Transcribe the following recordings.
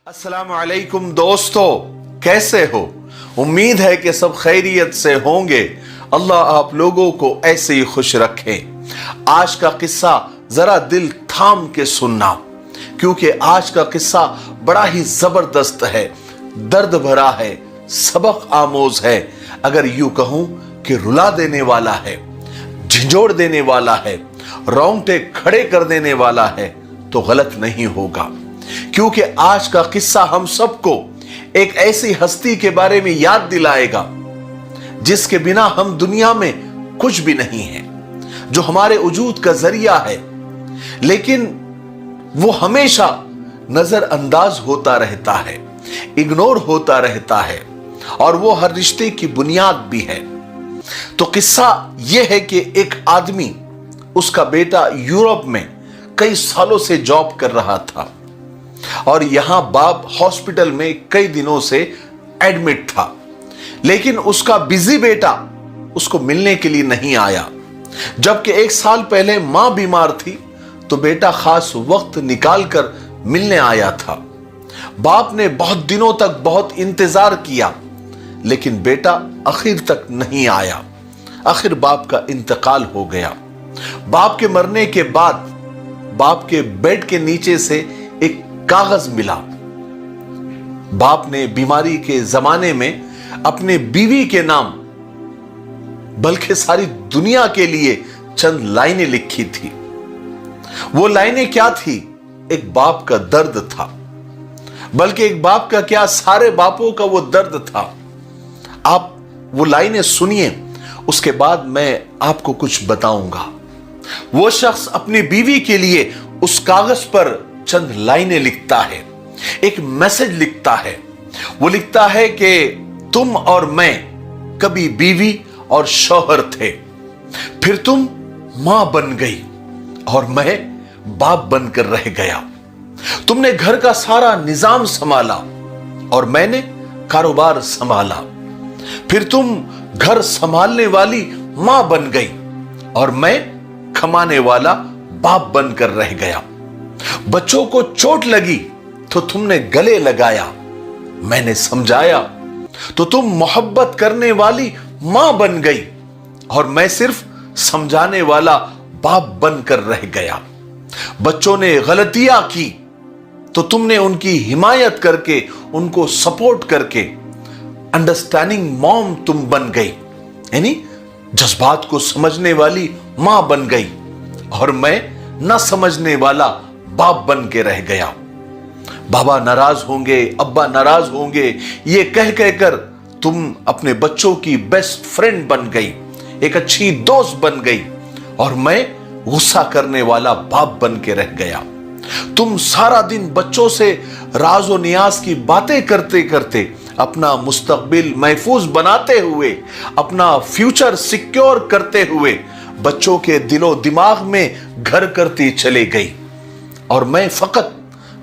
अस्सलाम वालेकुम दोस्तों, कैसे हो? उम्मीद है कि सब खैरियत से होंगे। अल्लाह आप लोगों को ऐसे ही खुश रखे। आज का किस्सा जरा दिल थाम के सुनना, क्योंकि आज का किस्सा बड़ा ही जबरदस्त है, दर्द भरा है, सबक आमोज है। अगर यूं कहूं कि रुला देने वाला है, झंझोड़ देने वाला है, रोंगटे खड़े कर देने वाला है, तो गलत नहीं होगा। क्योंकि आज का किस्सा हम सबको एक ऐसी हस्ती के बारे में याद दिलाएगा जिसके बिना हम दुनिया में कुछ भी नहीं है, जो हमारे वजूद का जरिया है, लेकिन वो हमेशा नजरअंदाज होता रहता है, इग्नोर होता रहता है, और वो हर रिश्ते की बुनियाद भी है। तो किस्सा यह है कि एक आदमी, उसका बेटा यूरोप में कई सालों से जॉब कर रहा था और यहां बाप हॉस्पिटल में कई दिनों से एडमिट था, लेकिन उसका बिजी बेटा उसको मिलने के लिए नहीं आया। जबकि एक साल पहले मां बीमार थी तो बेटा खास वक्त निकालकर मिलने आया था। बाप ने बहुत दिनों तक बहुत इंतजार किया, लेकिन बेटा आखिर तक नहीं आया। आखिर बाप का इंतकाल हो गया। बाप के मरने के बाद बाप के बेड के नीचे से एक कागज मिला। बाप ने बीमारी के जमाने में अपने बीवी के नाम, बल्कि सारी दुनिया के लिए चंद लाइनें लिखी थी। वो लाइनें क्या थी? एक बाप का दर्द था, बल्कि एक बाप का क्या, सारे बापों का वो दर्द था। आप वो लाइनें सुनिए, उसके बाद मैं आपको कुछ बताऊंगा। वो शख्स अपनी बीवी के लिए उस कागज पर चंद लाइनें लिखता है, एक मैसेज लिखता है। वो लिखता है कि तुम और मैं कभी बीवी और शौहर थे, फिर तुम मां बन गई और मैं बाप बनकर रह गया। तुमने घर का सारा निजाम संभाला और मैंने कारोबार संभाला। फिर तुम घर संभालने वाली मां बन गई और मैं कमाने वाला बाप बनकर रह गया। बच्चों को चोट लगी तो तुमने गले लगाया, मैंने समझाया तो तुम मोहब्बत करने वाली मां बन गई और मैं सिर्फ समझाने वाला बाप बनकर रह गया। बच्चों ने गलतियां की तो तुमने उनकी हिमायत करके, उनको सपोर्ट करके अंडरस्टैंडिंग मॉम तुम बन गई, यानी जज्बात को समझने वाली मां बन गई, और मैं न समझने वाला बाप बन के रह गया। बाबा नाराज होंगे, अब्बा नाराज होंगे, ये कह कहकर तुम अपने बच्चों की बेस्ट फ्रेंड बन गई, एक अच्छी दोस्त बन गई, और मैं गुस्सा करने वाला बाप बन के रह गया। तुम सारा दिन बच्चों से राज और नियाज की बातें करते करते अपना मुस्तकबिल महफूज बनाते हुए, अपना फ्यूचर सिक्योर करते हुए बच्चों के दिलो दिमाग में घर करती चले गई, और मैं फकत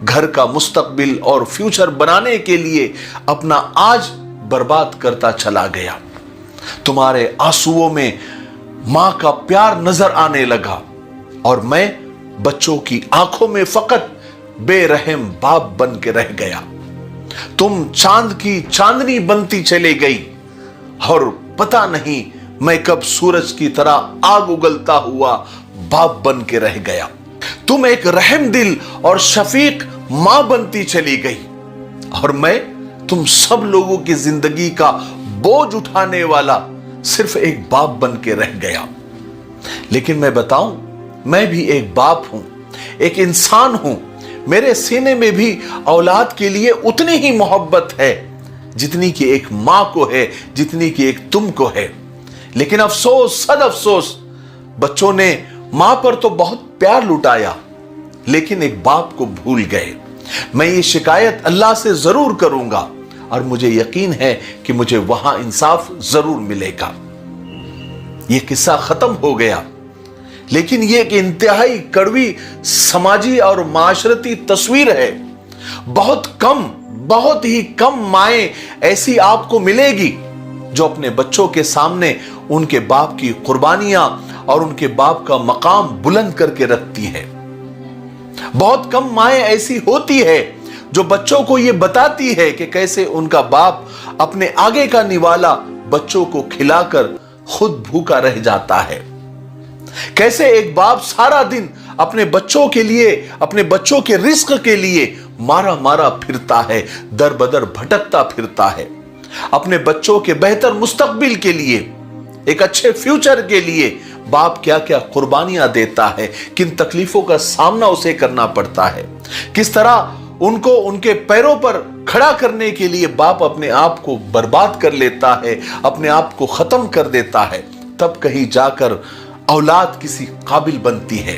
घर का मुस्तकबिल और फ्यूचर बनाने के लिए अपना आज बर्बाद करता चला गया। तुम्हारे आंसुओं में मां का प्यार नजर आने लगा और मैं बच्चों की आंखों में फकत बेरहम बाप बन के रह गया। तुम चांद की चांदनी बनती चली गई और पता नहीं मैं कब सूरज की तरह आग उगलता हुआ बाप बन के रह गया। तुम एक रहम दिल और शफीक मां बनती चली गई और मैं तुम सब लोगों की जिंदगी का बोझ उठाने वाला सिर्फ एक बाप बन के रह गया। लेकिन मैं बताऊं, मैं भी एक बाप हूं, एक इंसान हूं। मेरे सीने में भी औलाद के लिए उतनी ही मोहब्बत है जितनी कि एक मां को है, जितनी कि एक तुमको है। लेकिन अफसोस, सद अफसोस, बच्चों ने मां पर तो बहुत प्यार लुटाया, लेकिन एक बाप को भूल गए। मैं ये शिकायत अल्लाह से जरूर करूंगा और मुझे यकीन है कि मुझे वहां इंसाफ जरूर मिलेगा। यह किस्सा खत्म हो गया, लेकिन यह एक इंतहाई कड़वी समाजी और माशरती तस्वीर है। बहुत ही कम माएं ऐसी आपको मिलेगी जो अपने बच्चों के सामने उनके बाप की कुर्बानियां और उनके बाप का मकाम बुलंद करके रखती है। बहुत कम माएं ऐसी होती है जो बच्चों को यह बताती है कि कैसे उनका बाप अपने आगे का निवाला बच्चों को खिलाकर खुद भूखा रह जाता है। कैसे एक बाप सारा दिन अपने बच्चों के लिए, अपने बच्चों के रिस्क के लिए मारा मारा फिरता है, दर बदर भटकता फिरता है। अपने बच्चों के बेहतर मुस्तकबिल के लिए, एक अच्छे फ्यूचर के लिए बाप क्या क्या कुर्बानियां देता है, किन तकलीफों का सामना उसे करना पड़ता है, किस तरह उनको उनके पैरों पर खड़ा करने के लिए बाप अपने आप को बर्बाद कर लेता है, अपने आप को खत्म कर देता है, तब कहीं जाकर औलाद किसी काबिल बनती है।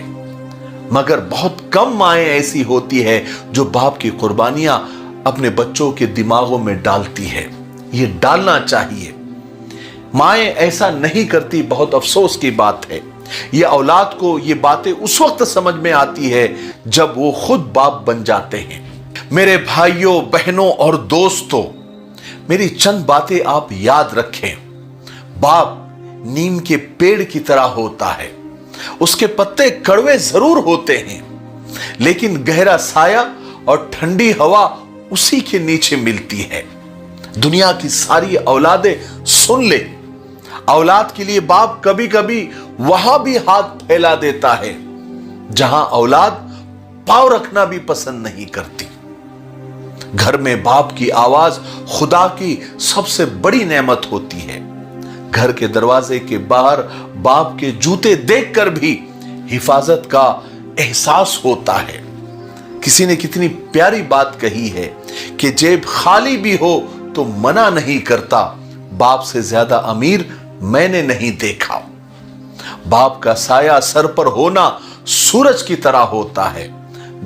मगर बहुत कम माएं ऐसी होती है जो बाप की कुर्बानियां अपने बच्चों के दिमागों में डालती है। ये डालना चाहिए। माएं ऐसा नहीं करती, बहुत अफसोस की बात है। ये औलाद को ये बातें उस वक्त समझ में आती है जब वो खुद बाप बन जाते हैं। मेरे भाइयों, बहनों और दोस्तों, मेरी चंद बातें आप याद रखें। बाप नीम के पेड़ की तरह होता है। उसके पत्ते कड़वे जरूर होते हैं, लेकिन गहरा साया और ठंडी हवा उसी के नीचे मिलती है। दुनिया की सारी औलादें सुन ले, औलाद के लिए बाप कभी कभी वहां भी हाथ फैला देता है जहां औलाद पांव रखना भी पसंद नहीं करती। घर में बाप की आवाज खुदा की सबसे बड़ी नेमत होती है। घर के दरवाजे के बाहर बाप के जूते देखकर भी हिफाजत का एहसास होता है। किसी ने कितनी प्यारी बात कही है कि जेब खाली भी हो तो मना नहीं करता, बाप से ज्यादा अमीर मैंने नहीं देखा। बाप का साया सर पर होना सूरज की तरह होता है।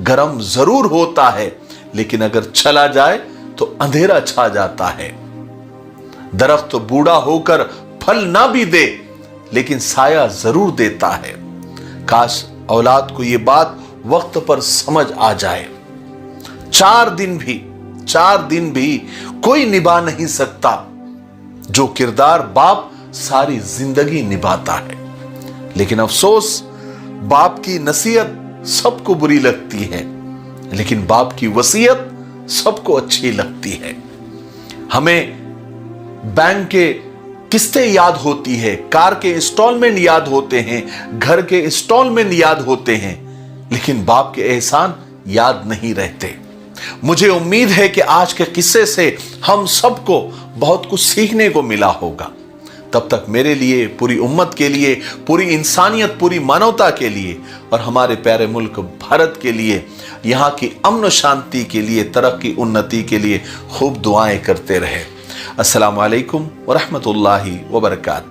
गरम जरूर होता है, लेकिन अगर चला जाए तो अंधेरा छा जाता है। दरख्त तो बूढ़ा होकर फल ना भी दे, लेकिन साया जरूर देता है। काश औलाद को यह बात वक्त पर समझ आ जाए। 4 दिन भी कोई निभा नहीं सकता जो किरदार बाप सारी जिंदगी निभाता है। लेकिन अफसोस, बाप की नसीहत सबको बुरी लगती है, लेकिन बाप की वसीयत सबको अच्छी लगती है। हमें बैंक के किस्तें याद होती है, कार के इंस्टॉलमेंट याद होते हैं, घर के इंस्टॉलमेंट याद होते हैं, लेकिन बाप के एहसान याद नहीं रहते। मुझे उम्मीद है कि आज के किस्से से हम सबको बहुत कुछ सीखने को मिला होगा। तब तक मेरे लिए, पूरी उम्मत के लिए, पूरी इंसानियत, पूरी मानवता के लिए और हमारे प्यारे मुल्क भारत के लिए, यहाँ की अमन शांति के लिए, तरक्की उन्नति के लिए खूब दुआएं करते रहे। अस्सलामु अलैकुम व रहमतुल्लाहि व बरकातहू।